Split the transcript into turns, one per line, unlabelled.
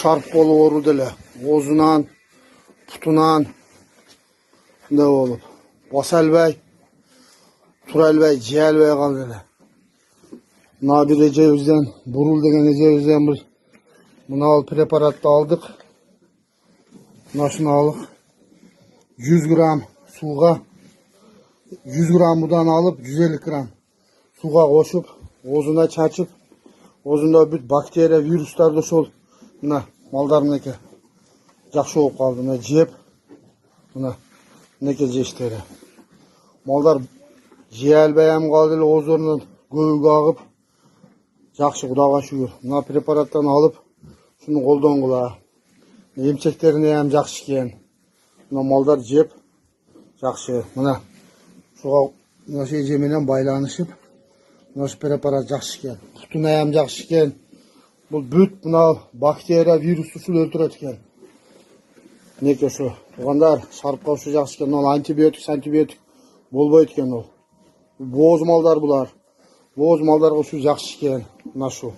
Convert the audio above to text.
şarp bolup orudu ele. Oğuzundan, putundan ne olup. Baselbey, Turelbey, Ciyelbey kaldı ele. Nadir Eceviz'den, Burul degen Eceviz'den bir buna al preparatı aldık. Naşını alıp 100 gram suğa 100 gram budan alıp 150 gram suğa koşup ozuna çaçıp ozunda bir bakteriya viruslar da sol mına maldarımneki жақсы болып қалды. Мына жеп мына мінекей жештері малдар жей албай ham қалды эле оз орнунан көбүк агып жақсы Кудайга шүгүр. Мына препараттан алып шуну колдонгула. Эмчектерине ham жақсы экен. Мына малдар жеп жақсы. Мына шуга мына эже менен байланышып мына препарат жақсы экен. Кутуна ham жақсы экен. Бул бүт мына бактерия вирусту ушул өлтүрөт экен. Неке şu тугандар шарпка ушу жақсы экен. Ол антибиотик болбойт экен ол. Боз малдар булар. Боз малдарга ушу жақсы экен. Мына şu